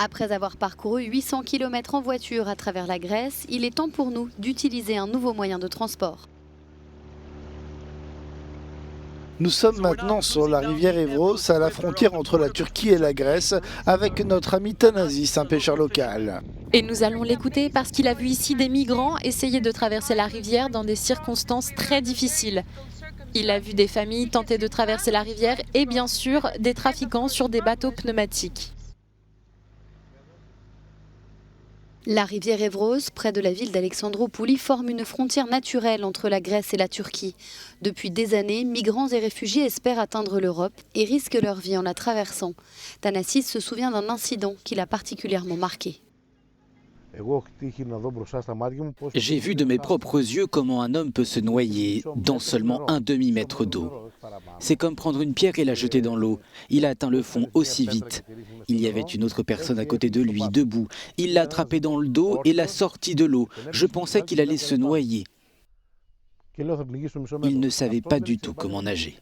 Après avoir parcouru 800 km en voiture à travers la Grèce, il est temps pour nous d'utiliser un nouveau moyen de transport. Nous sommes maintenant sur la rivière Evros, à la frontière entre la Turquie et la Grèce, avec notre ami Thanasis, un pêcheur local. Et nous allons l'écouter parce qu'il a vu ici des migrants essayer de traverser la rivière dans des circonstances très difficiles. Il a vu des familles tenter de traverser la rivière et bien sûr des trafiquants sur des bateaux pneumatiques. La rivière Evros, près de la ville d'Alexandropouli, forme une frontière naturelle entre la Grèce et la Turquie. Depuis des années, migrants et réfugiés espèrent atteindre l'Europe et risquent leur vie en la traversant. Thanasis se souvient d'un incident qui l'a particulièrement marqué. J'ai vu de mes propres yeux comment un homme peut se noyer dans seulement un demi-mètre d'eau. C'est comme prendre une pierre et la jeter dans l'eau. Il a atteint le fond aussi vite. Il y avait une autre personne à côté de lui, debout. Il l'a attrapé dans le dos et l'a sorti de l'eau. Je pensais qu'il allait se noyer. Il ne savait pas du tout comment nager.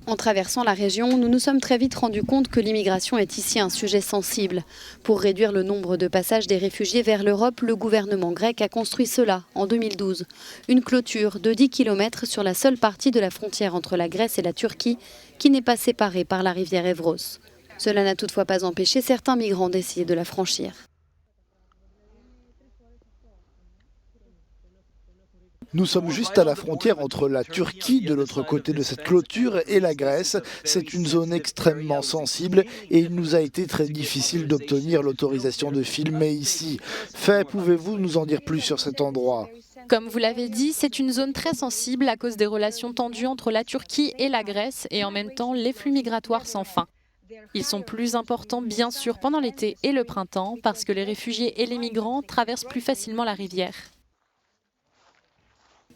En traversant la région, nous nous sommes très vite rendus compte que l'immigration est ici un sujet sensible. Pour réduire le nombre de passages des réfugiés vers l'Europe, le gouvernement grec a construit cela en 2012. Une clôture de 10 km sur la seule partie de la frontière entre la Grèce et la Turquie qui n'est pas séparée par la rivière Evros. Cela n'a toutefois pas empêché certains migrants d'essayer de la franchir. Nous sommes juste à la frontière entre la Turquie, de l'autre côté de cette clôture, et la Grèce. C'est une zone extrêmement sensible et il nous a été très difficile d'obtenir l'autorisation de filmer ici. Pouvez-vous nous en dire plus sur cet endroit ? Comme vous l'avez dit, c'est une zone très sensible à cause des relations tendues entre la Turquie et la Grèce et en même temps les flux migratoires sans fin. Ils sont plus importants bien sûr pendant l'été et le printemps parce que les réfugiés et les migrants traversent plus facilement la rivière.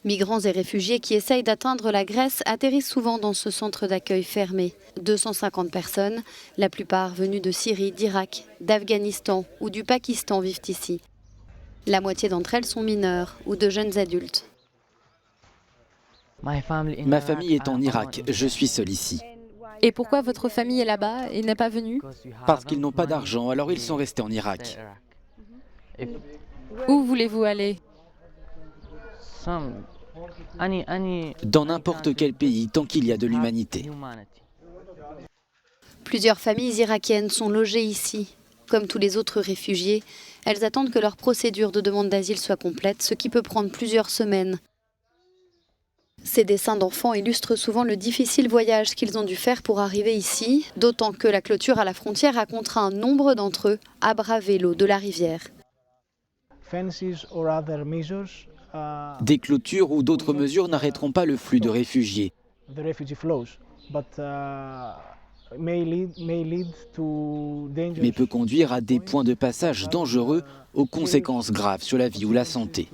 Migrants et réfugiés qui essayent d'atteindre la Grèce atterrissent souvent dans ce centre d'accueil fermé. 250 personnes, la plupart venues de Syrie, d'Irak, d'Afghanistan ou du Pakistan vivent ici. La moitié d'entre elles sont mineures ou de jeunes adultes. Ma famille est en Irak, je suis seul ici. Et pourquoi votre famille est là-bas et n'est pas venue? Parce qu'ils n'ont pas d'argent, alors ils sont restés en Irak. Où voulez-vous aller? Dans n'importe quel pays, tant qu'il y a de l'humanité. Plusieurs familles irakiennes sont logées ici. Comme tous les autres réfugiés, elles attendent que leur procédure de demande d'asile soit complète, ce qui peut prendre plusieurs semaines. Ces dessins d'enfants illustrent souvent le difficile voyage qu'ils ont dû faire pour arriver ici, d'autant que la clôture à la frontière a contraint nombre d'entre eux à braver l'eau de la rivière. Des clôtures ou d'autres mesures n'arrêteront pas le flux de réfugiés. Mais peut conduire à des points de passage dangereux aux conséquences graves sur la vie ou la santé.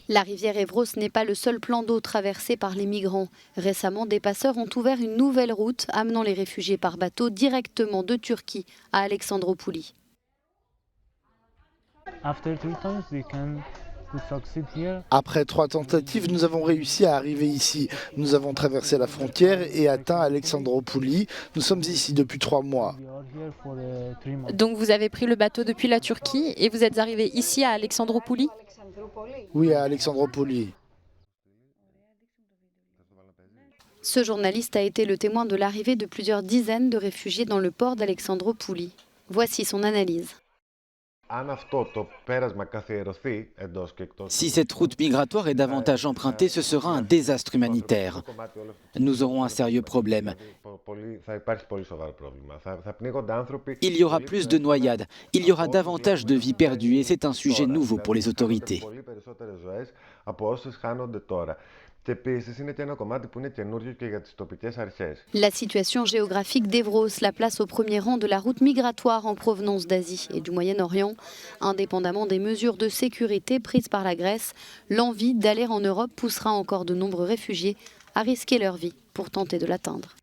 La rivière Evros n'est pas le seul plan d'eau traversé par les migrants. Récemment, des passeurs ont ouvert une nouvelle route amenant les réfugiés par bateau directement de Turquie à Alexandropouli. Après 3 tentatives, nous avons réussi à arriver ici. Nous avons traversé la frontière et atteint Alexandropouli. Nous sommes ici depuis 3 mois. Donc vous avez pris le bateau depuis la Turquie et vous êtes arrivé ici à Alexandropouli? Oui, à Alexandropouli. Ce journaliste a été le témoin de l'arrivée de plusieurs dizaines de réfugiés dans le port d'Alexandropouli. Voici son analyse. Si cette route migratoire est davantage empruntée, ce sera un désastre humanitaire. Nous aurons un sérieux problème. Il y aura plus de noyades, il y aura davantage de vies perdues et c'est un sujet nouveau pour les autorités. La situation géographique d'Evros la place au premier rang de la route migratoire en provenance d'Asie et du Moyen-Orient. Indépendamment des mesures de sécurité prises par la Grèce, l'envie d'aller en Europe poussera encore de nombreux réfugiés à risquer leur vie pour tenter de l'atteindre.